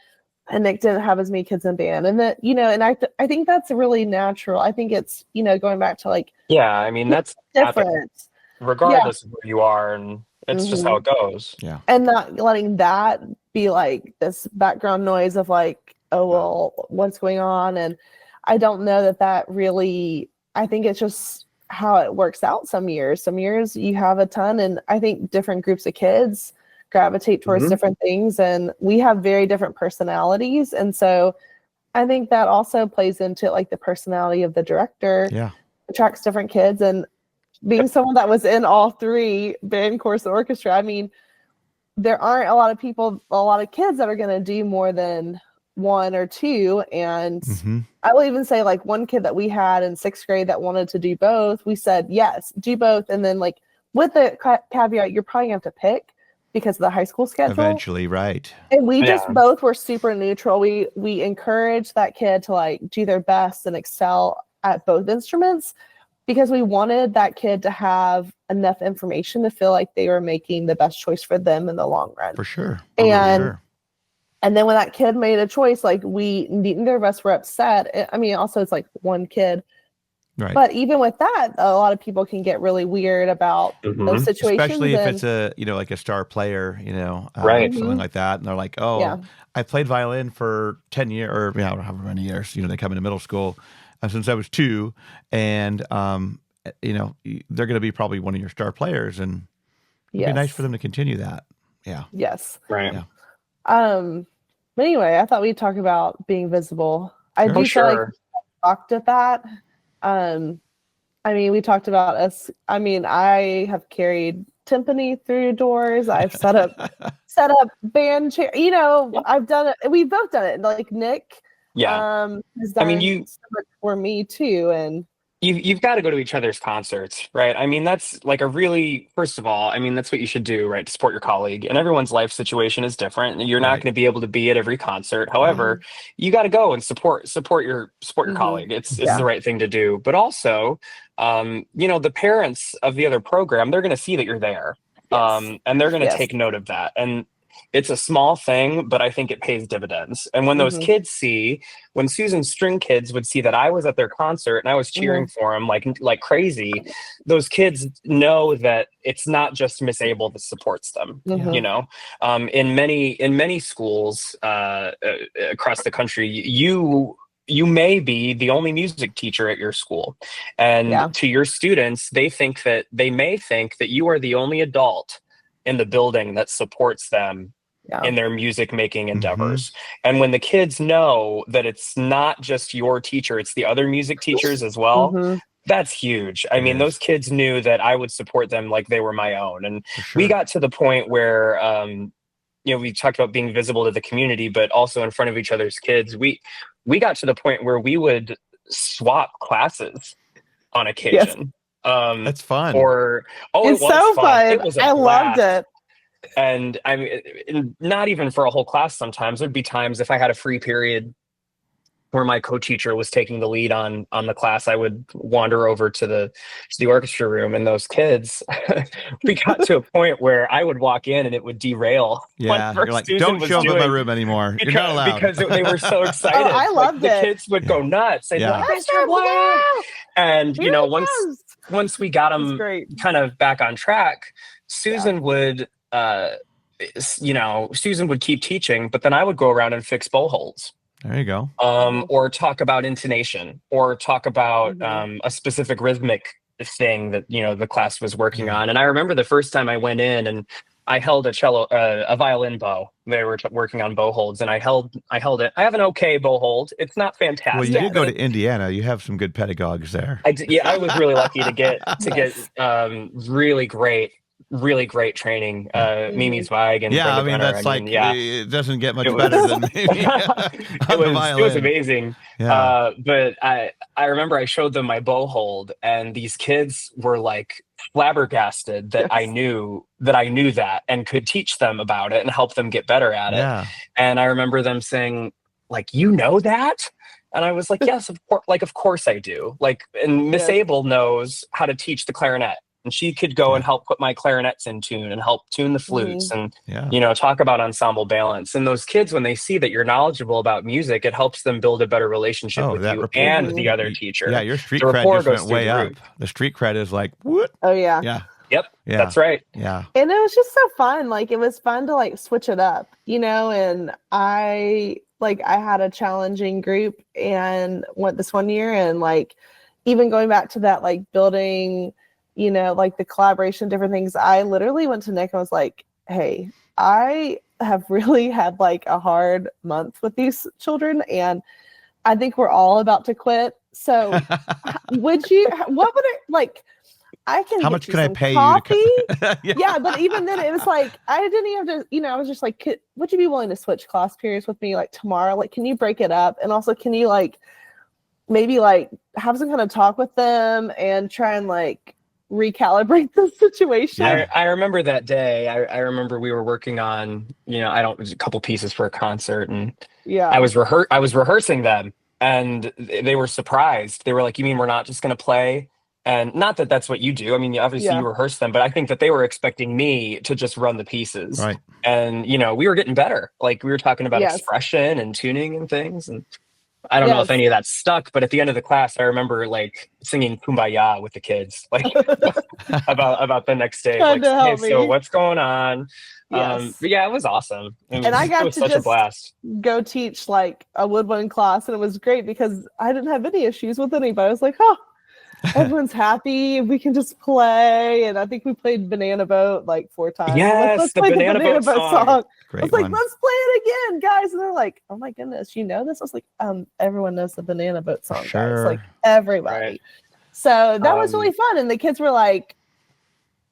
and Nick didn't have as many kids in band. And that, and I think that's really natural. I think it's, going back to like, that's different regardless of where you are, and it's just how it goes. Yeah. And not letting that be like this background noise of like, oh, well, what's going on? And I don't know that really, I think it's just how it works out some years. Some years you have a ton, and I think different groups of kids gravitate towards different things, and we have very different personalities. And so I think that also plays into like the personality of the director attracts different kids. And being someone that was in all three, band, chorus, and orchestra, there aren't a lot of kids that are going to do more than one or two. And I will even say like one kid that we had in sixth grade that wanted to do both, we said, yes, do both. And then like with the caveat, you're probably going to have to pick because of the high school schedule. Eventually, right. And we just both were super neutral. We encouraged that kid to like do their best and excel at both instruments, because we wanted that kid to have enough information to feel like they were making the best choice for them in the long run. For sure. And then when that kid made a choice, like neither of us were upset. Also it's like one kid. Right. But even with that, a lot of people can get really weird about those situations. Especially if it's a, like a star player, something like that. And they're like, I played violin for 10 years or however many years, they come into middle school since I was 2. And they're going to be probably one of your star players, and it'd be nice for them to continue that. Yeah. Yes. Right. Yeah. But anyway, I thought we'd talk about being visible. I do feel like we talked at that. We talked about us. I have carried timpani through doors. I've set up band chair. I've done it. We've both done it. Like Nick, has done so much for me too, and. You've got to go to each other's concerts, right? That's like first of all, that's what you should do, right? To support your colleague. And everyone's life situation is different. And you're not going to be able to be at every concert. However, you got to go and support your colleague. It's the right thing to do. But also, the parents of the other program, they're going to see that you're there. And they're going to take note of that. And it's a small thing, but I think it pays dividends. And when those kids when Susan's string kids would see that I was at their concert and I was cheering for them like crazy, those kids know that it's not just Miss Abell that supports them. In many schools across the country, you may be the only music teacher at your school, and to your students, they may think that you are the only adult in the building that supports them in their music making endeavors. And when the kids know that it's not just your teacher, it's the other music teachers as well, that's huge. Those kids knew that I would support them like they were my own. And we got to the point where, we talked about being visible to the community, but also in front of each other's kids. We got to the point where we would swap classes on occasion. That's fun. It's so fun. It was I loved it. And not even for a whole class. Sometimes there'd be times if I had a free period where my co-teacher was taking the lead on the class, I would wander over to the orchestra room, and those kids, we got to a point where I would walk in and it would derail. Yeah, you're like, don't show up in my room anymore. You're not allowed. Because they were so excited. I loved it. The kids would go nuts. They'd be like, and once we got them kind of back on track, Susan would keep teaching, but then I would go around and fix bow holds. There you go. Or talk about intonation, or talk about a specific rhythmic thing that the class was working on. And I remember the first time I went in and I held a violin bow. They were working on bow holds, and I held it. I have an okay bow hold. It's not fantastic. Well, you did go to Indiana. You have some good pedagogues there. I was really lucky to get really great training. Mimi Zweig and Brenda Brenner. That's it doesn't get much better than Mimi. It was amazing. Yeah. But I remember I showed them my bow hold, and these kids were like flabbergasted that I knew that and could teach them about it and help them get better at it. Yeah. And I remember them saying, like, you know that? And I was like, yes, of course I do. And Miss Abell knows how to teach the clarinet. And she could go and help put my clarinets in tune and help tune the flutes and, talk about ensemble balance. And those kids, when they see that you're knowledgeable about music, it helps them build a better relationship with you and the other teacher. Yeah, your street cred just went way up. The street cred is like, what? Oh, yeah. Yeah. Yep. Yeah. That's right. Yeah. And it was just so fun. It was fun to switch it up, and I had a challenging group and went this one year, and even going back to that, building, the collaboration, different things. I literally went to Nick and was like, hey, I have really had a hard month with these children, and I think we're all about to quit. So what would it I can how much can I pay coffee? You to yeah, but even then it was I didn't even have to, I was just like, would you be willing to switch class periods with me tomorrow? Can you break it up? And also, can you maybe have some kind of talk with them and try and recalibrate the situation? I remember that day. I remember we were working on, a couple pieces for a concert, and I was rehearsing them, and they were surprised. They were like, you mean we're not just going to play? And not that that's what you do. Obviously you rehearse them, but I think that they were expecting me to just run the pieces. Right. And, we were getting better. We were talking about expression and tuning and things. And I don't know if any of that stuck, but at the end of the class, I remember singing Kumbaya with the kids, about the next day. Hey, so what's going on? Yes. But it was awesome. I got to such a blast. Go teach a woodwind class, and it was great because I didn't have any issues with anybody. I was like, oh, everyone's happy. We can just play. And I think we played Banana Boat like 4 times. Yes, let's the play Banana Boat song. I was like, let's play it again, guys. And they're like, oh my goodness, you know this? I was like, everyone knows the Banana Boat song, guys. Like everybody. Right. So that was really fun. And the kids were like,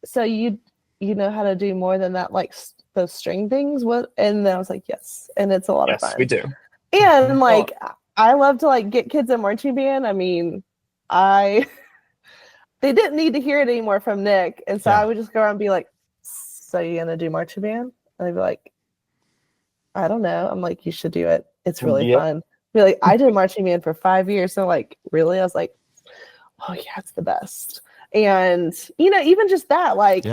so you know how to do more than that, like those string things? What? And then I was like, yes. And it's a lot of fun. Yes, we do. And like, I love to like get kids in marching band. I mean, they didn't need to hear it anymore from Nick. And so I would just go around and be like, so you going to do marching band? And they'd be like, I don't know. I'm like, you should do it. It's really fun. Be like, I did marching band for 5 years. So like, really? I was like, oh yeah, it's the best. And, you know, even just that, like,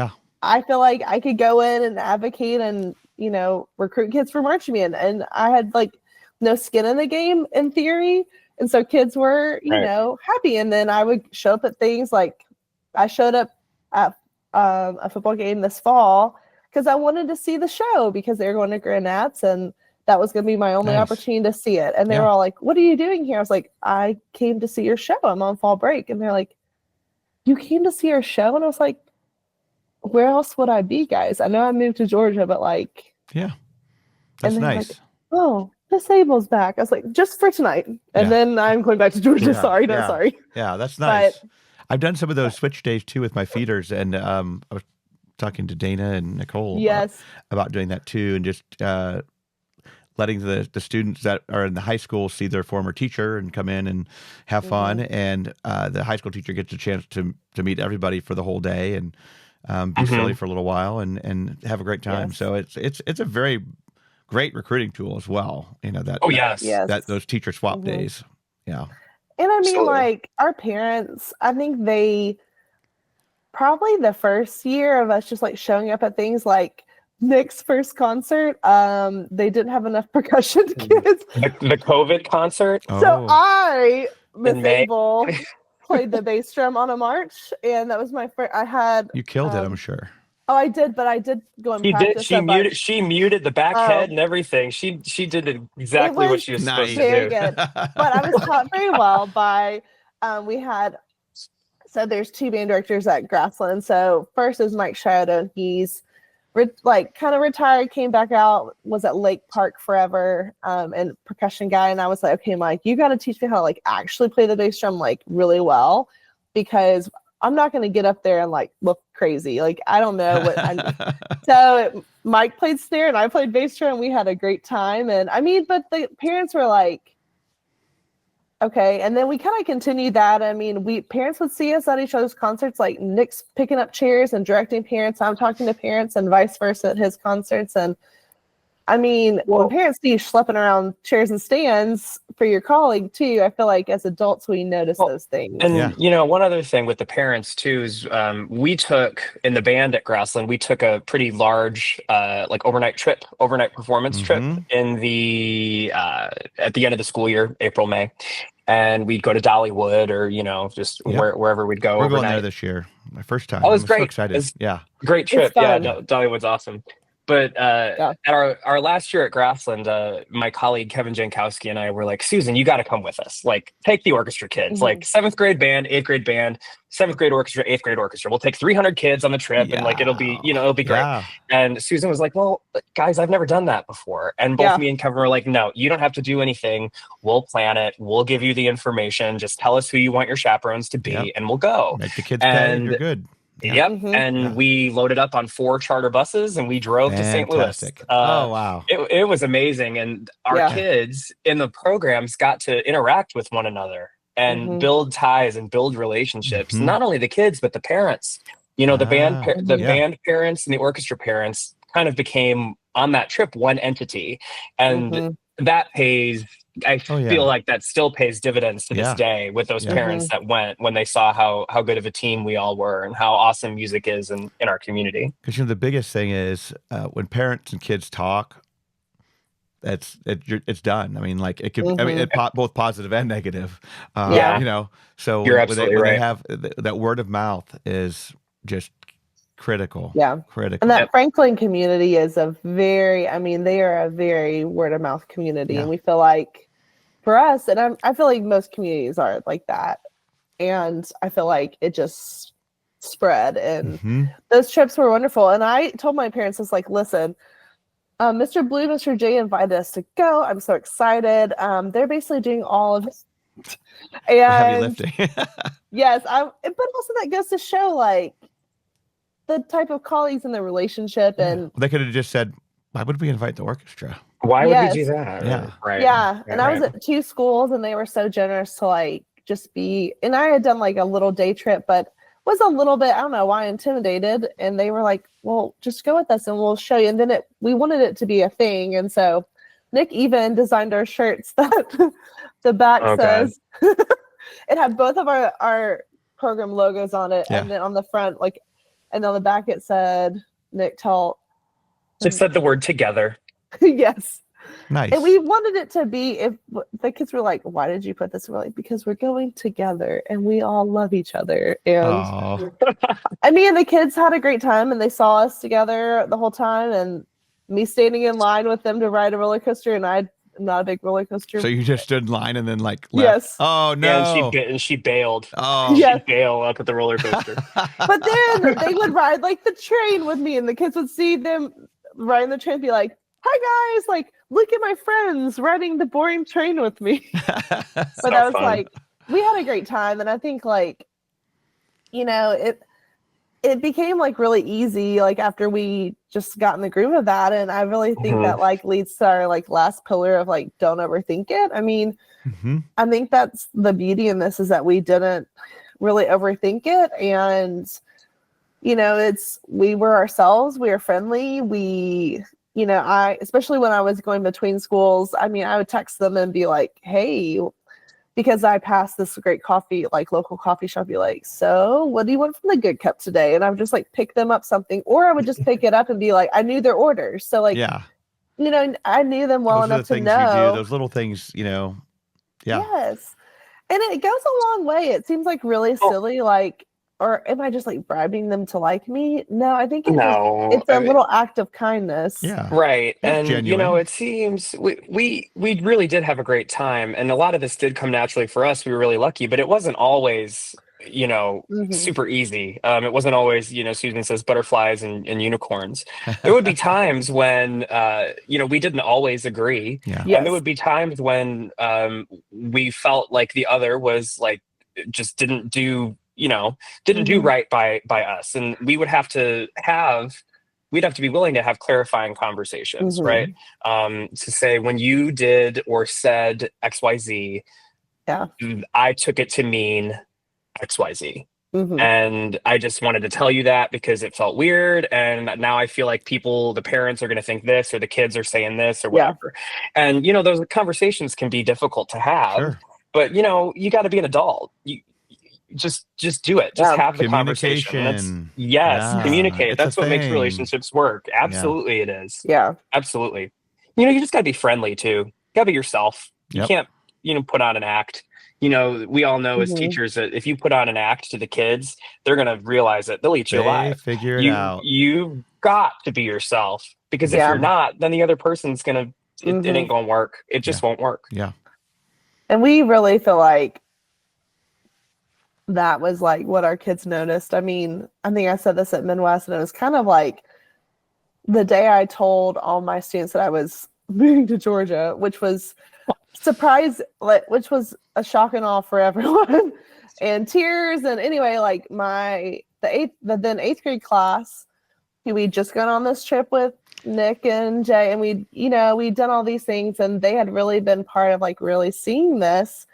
I feel like I could go in and advocate and, you know, recruit kids for marching band. And I had like no skin in the game in theory. And so kids were, you know, happy. And then I would show up at things like I showed up at a football game this fall because I wanted to see the show because they were going to Grand Nats and that was going to be my only opportunity to see it. And they were all like, what are you doing here? I was like, I came to see your show. I'm on fall break. And they're like, you came to see our show? And I was like, where else would I be, guys? I know I moved to Georgia, but like, that's nice. Like, oh, Miss Abel's back. I was like, just for tonight. And then I'm going back to Georgia. Sorry. Yeah, that's nice. But I've done some of those switch days too with my feeders. And I was talking to Dana and Nicole about doing that too. And just letting the students that are in the high school see their former teacher and come in and have fun. And the high school teacher gets a chance to meet everybody for the whole day and be silly for a little while and have a great time. So it's a very great recruiting tool as well. You know, that those teacher swap days. Yeah. And I mean, like our parents, I think they probably the first year of us just like showing up at things like Nick's first concert, they didn't have enough percussion kids. The COVID concert. So I, Miss Abel, played the bass drum on a march, and that was my first. You killed it, I'm sure. Oh, I did, but I did go and practice. She muted the back head and everything. She did exactly what she was supposed to do. Very good. But I was taught very well by. So there's 2 band directors at Grassland. So first is Mike Shioda. He's kind of retired, came back out, was at Lake Park forever, and percussion guy. And I was like, okay, Mike, you got to teach me how to like actually play the bass drum like really well, because I'm not going to get up there and like look crazy. Like, I don't know what So Mike played snare and I played bass drum and we had a great time. And I mean, but the parents were like, okay. And then we kind of continued that. I mean, parents would see us at each other's concerts, like Nick's picking up chairs and directing parents. I'm talking to parents and vice versa at his concerts. And I mean, when parents see you schlepping around chairs and stands for your colleague too, I feel like as adults, we notice those things. And, you know, one other thing with the parents too is we took, in the band at Grassland, we took a pretty large like overnight performance trip in the at the end of the school year, April, May. And we'd go to Dollywood or, you know, just wherever we'd go. We're overnight. going there this year. My first time. Oh, it was great. So excited. Great trip. Yeah, Dollywood's awesome. But at our last year at Grassland, my colleague Kevin Jankowski and I were like, Susan, you got to come with us. Like, take the orchestra kids. Like 7th grade band, 8th grade band, 7th grade orchestra, 8th grade orchestra. We'll take 300 kids on the trip, and like it'll be great. Yeah. And Susan was like, well, guys, I've never done that before. And both me and Kevin were like, no, you don't have to do anything. We'll plan it. We'll give you the information. Just tell us who you want your chaperones to be, and we'll go. Make the kids pay, and you're good. And we loaded up on 4 charter buses and we drove to St. Louis. Oh, wow. It was amazing. And our kids in the programs got to interact with one another and build ties and build relationships. Not only the kids, but the parents. You know, the band parents and the orchestra parents kind of became, on that trip, one entity. And that pays... I feel like that still pays dividends to this day with those parents that went when they saw how good of a team we all were and how awesome music is in our community. Because, you know, the biggest thing is when parents and kids talk, it's done. I mean, like it could, I mean, both positive and negative. You know, so you're absolutely right. They have that word of mouth is just critical. Critical. And that Franklin community is they are a very word of mouth community. And we feel like for us, and I feel like most communities are like that. And I feel like it just spread, and those trips were wonderful. And I told my parents, I was like, listen, Mr. Blue, Mr. J invited us to go. I'm so excited. They're basically doing all of it. And heavy lifting. yes, but also that goes to show like the type of colleagues in the relationship. And they could have just said, why would we invite the orchestra? Why would we do that? Yeah. Right. Yeah. And I was at 2 schools, and they were so generous to like just be, and I had done like a little day trip, but was a little bit, I don't know why, intimidated. And they were like, well, just go with us and we'll show you. And then we wanted it to be a thing. And so Nick even designed our shirts that the back says, it had both of our program logos on it. And then on the front, like, and on the back, it said, Nick tell. Just said the word together. Yes. Nice. And we wanted it to be, if the kids were like, why did you put this? We're like, because we're going together and we all love each other. And I mean, the kids had a great time, and they saw us together the whole time, and me standing in line with them to ride a roller coaster. And I'm not a big roller coaster. So you just stood in line and then like left? Yes. Oh no. Yeah, and she bailed. Oh, She'd bail up at the roller coaster. But then they would ride like the train with me, and the kids would see them riding the train and be like, hi guys, like, look at my friends riding the boring train with me. But that was fun. Like, we had a great time. And I think like, you know, it became like really easy, like after we just got in the groove of that. And I really think that like leads to our like last pillar of like, don't overthink it. I mean, I think that's the beauty in this, is that we didn't really overthink it. And, you know, we were ourselves, we were friendly. You know, especially when I was going between schools, I mean, I would text them and be like, hey, because I passed this great coffee, like local coffee shop, be like, so what do you want from the Good Cup today? And I would just like pick them up something, or I would just pick it up and be like, I knew their orders. So like, you know, I knew them well enough to know. Those little things, you know. Yeah. Yes. And it goes a long way. It seems like really silly, like, or am I just like bribing them to like me? No, I think it's a little act of kindness. Yeah. Right. It's and genuine. You know, it seems we really did have a great time, and a lot of this did come naturally for us. We were really lucky, but it wasn't always, you know, super easy. It wasn't always, you know, Susan says butterflies and unicorns. There would be times when you know, we didn't always agree. Yeah. Yes. And there would be times when we felt like the other was like just didn't do right by us, and we would have to be willing to have clarifying conversations, right? To say, when you did or said XYZ, I took it to mean XYZ. And I just wanted to tell you that because it felt weird, and now I feel like the parents are going to think this, or the kids are saying this, or whatever. And you know, those conversations can be difficult to have, but you know, you got to be an adult. You just do it. Just have the conversation. Communicate. That's what makes relationships work. Absolutely, it is. Yeah, absolutely. You know, you just got to be friendly too. You got to be yourself. You can't, you know, put on an act. You know, we all know as teachers that if you put on an act to the kids, they're going to realize it. They'll eat you alive. Figure it out. You've got to be yourself, because if you're not, then the other person's going to, it ain't going to work. It just won't work. Yeah. And we really feel like that was like what our kids noticed. I mean, I think I said this at Midwest, and it was kind of like the day I told all my students that I was moving to Georgia, which was which was a shock and awe for everyone, and tears. And anyway, like the then eighth grade class, we'd just gone on this trip with Nick and Jay, and we'd done all these things, and they had really been part of like really seeing this.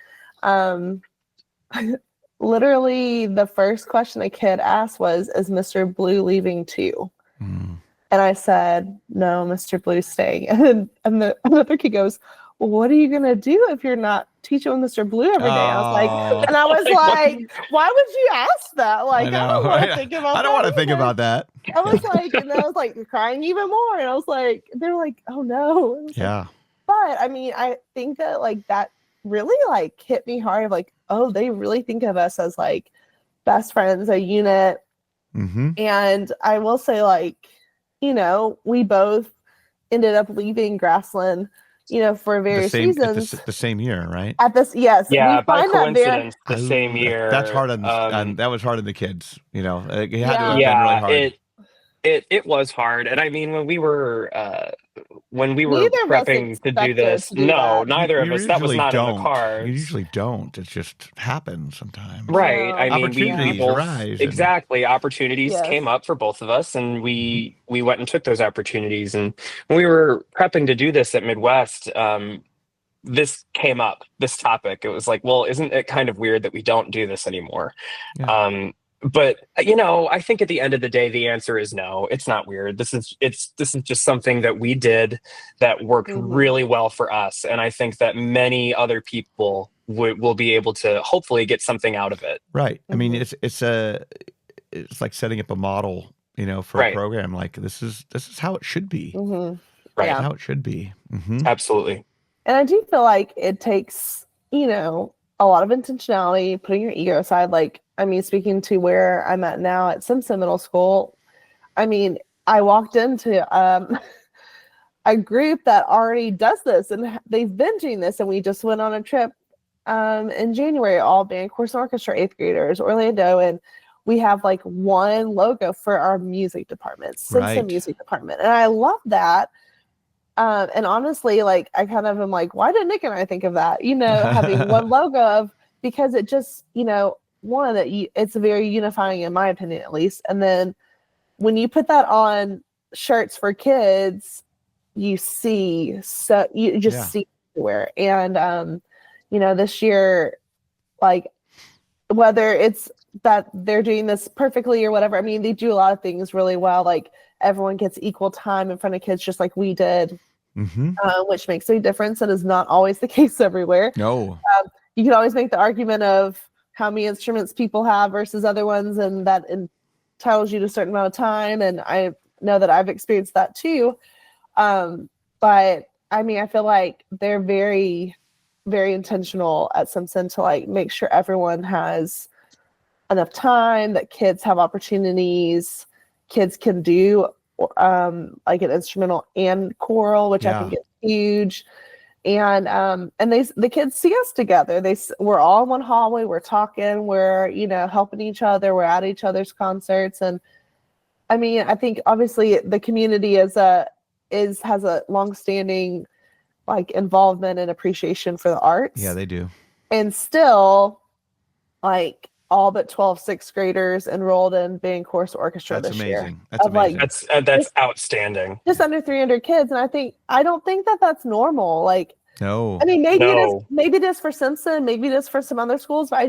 Literally, the first question a kid asked was, is Mr. Blue leaving too? And I said, no, Mr. Blue's staying. And the other kid goes, well, what are you going to do if you're not teaching with Mr. Blue every day? I was like, why would you ask that? Like, I don't want to think about that. I don't want to think about that. I was like, and I was like crying even more. And I was like, they're like, oh no. Yeah. But I mean, I think that like that really like hit me hard of like, oh, they really think of us as like best friends, a unit. And I will say, like, you know, we both ended up leaving Grassland for various reasons. The same year, right? At this, yes, Yeah, we by find that very. coincidence, the same year. That's hard on that was hard on the kids. It had to have been really Yeah, hard. it was hard, and I mean when we were Neither of us prepping to do expected this, to do no, that. neither of us. That was usually not in the don't. cards. You usually don't. It just happens sometimes. Right. No. I mean, Opportunities we both, arise and- exactly. Opportunities Yes. came up for both of us, and we went and took those opportunities. And when we were prepping to do this at Midwest, this came up, this topic. It was like, well, isn't it kind of weird that we don't do this anymore? Yeah. But I think at the end of the day, the answer is no. It's not weird. This is just something that we did that worked really well for us, and I think that many other people will be able to hopefully get something out of it. Right. I mean, it's like setting up a model, for a program. Like this is how it should be. Right. Yeah. How it should be. Absolutely. And I do feel like it takes, a lot of intentionality, putting your ego aside. Like, I mean, speaking to where I'm at now at Simpson Middle School, I mean, I walked into a group that already does this, and they've been doing this, and we just went on a trip in January, all band, course, and orchestra 8th graders, Orlando, and we have like one logo for our music department, Simpson Music Department, and I love that. And honestly, like, I kind of am like, why did Nick and I think of that? Having one logo because it just, one that it's very unifying in my opinion, at least. And then when you put that on shirts for kids, you see, see everywhere. And, this year, like, whether it's that they're doing this perfectly or whatever, I mean, they do a lot of things really well. Like, everyone gets equal time in front of kids, just like we did. Which makes a difference and is not always the case everywhere. No. You can always make the argument of how many instruments people have versus other ones, and that entitles you to a certain amount of time. And I know that I've experienced that too. But I mean, I feel like they're very, very intentional at Simpson to like make sure everyone has enough time, that kids have opportunities, kids can do like an instrumental and choral, which I think is huge. And the kids see us together. We're all in one hallway. We're talking. We're helping each other. We're at each other's concerts. And I mean, I think obviously the community has a longstanding like involvement and appreciation for the arts. Yeah, they do. And still, like, all but 12 sixth graders enrolled in band, course, orchestra this year. That's amazing. That's outstanding. Just under 300 kids, and I don't think that that's normal. Like, no. I mean, maybe it is for Simpson, maybe it is for some other schools, but I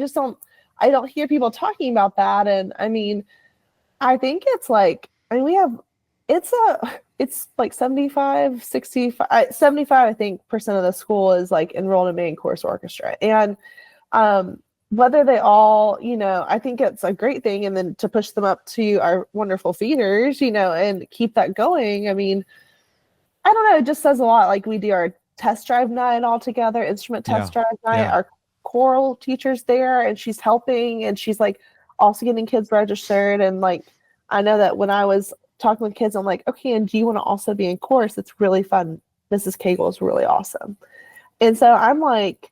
don't hear people talking about that. And I mean, I think it's like, it's like 75, 65, 75, I think, percent of the school is like enrolled in band, course, orchestra, and whether they all, I think it's a great thing. And then to push them up to our wonderful feeders, and keep that going. I mean, I don't know. It just says a lot. Like, we do our test drive night all together, instrument test drive night. Our choral teacher's there, and she's helping, and she's like also getting kids registered. And like, I know that when I was talking with kids, I'm like, okay, and do you want to also be in chorus? It's really fun. Mrs. Cagle is really awesome. And so I'm like,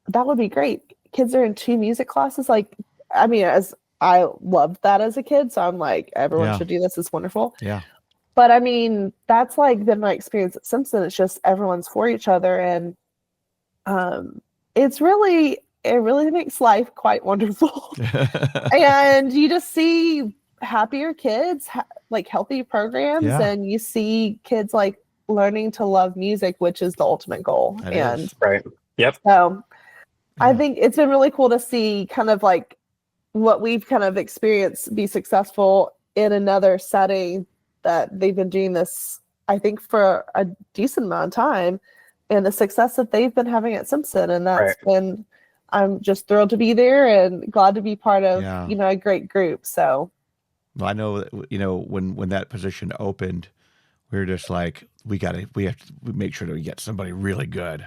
that would be great. Kids are in 2 music classes. Like, I mean, as I loved that as a kid, so I'm like, everyone should do this. It's wonderful. Yeah. But I mean, that's like been my experience at Simpson. It's just everyone's for each other, and it really makes life quite wonderful. And you just see happier kids, like healthy programs, and you see kids like learning to love music, which is the ultimate goal. Right. Yep. So I think it's been really cool to see kind of like what we've kind of experienced be successful in another setting that they've been doing this, I think, for a decent amount of time, and the success that they've been having at Simpson. And that's been, I'm just thrilled to be there and glad to be part of, a great group. So. Well, I know, when that position opened, we were just like, we have to make sure that we get somebody really good.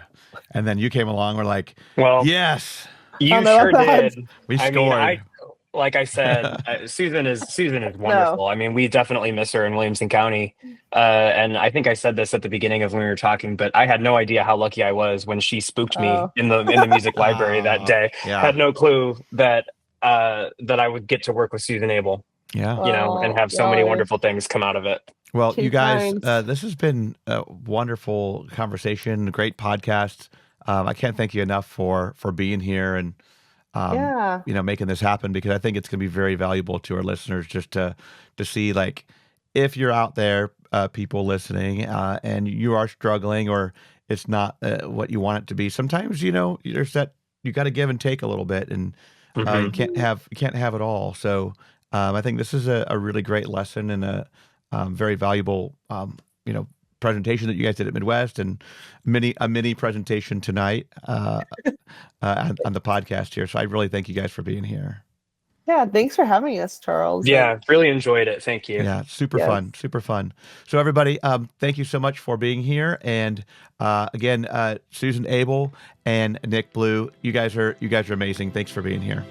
And then you came along, we're like, well, yes. You sure did. We scored. like I said, Susan is wonderful. I mean, we definitely miss her in Williamson County. And I think I said this at the beginning of when we were talking, but I had no idea how lucky I was when she spooked me in the music library that day. Yeah. Had no clue that I would get to work with Susan Abell. Yeah. And have so many wonderful things come out of it. Well, you guys, this has been a wonderful conversation, a great podcast. I can't thank you enough for being here and making this happen, because I think it's going to be very valuable to our listeners just to see, like, if you're out there, people listening, and you are struggling, or it's not what you want it to be. Sometimes, there's that you got to give and take a little bit, and you can't have it all. So I think this is a really great lesson and a very valuable presentation that you guys did at Midwest, and a mini presentation tonight on the podcast here. So I really thank you guys for being here. Yeah, thanks for having us, Charles. Yeah, really enjoyed it. Thank you. Yeah, super fun. So everybody, thank you so much for being here. And again, Susan Abell and Nick Blue, you guys are amazing. Thanks for being here.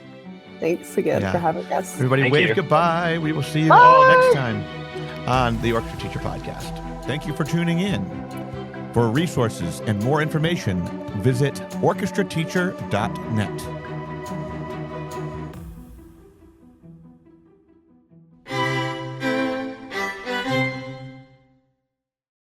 Thanks again for having us. Everybody, wave goodbye. We will see you all next time on the Orchestra Teacher Podcast. Thank you for tuning in. For resources and more information, visit orchestrateacher.net.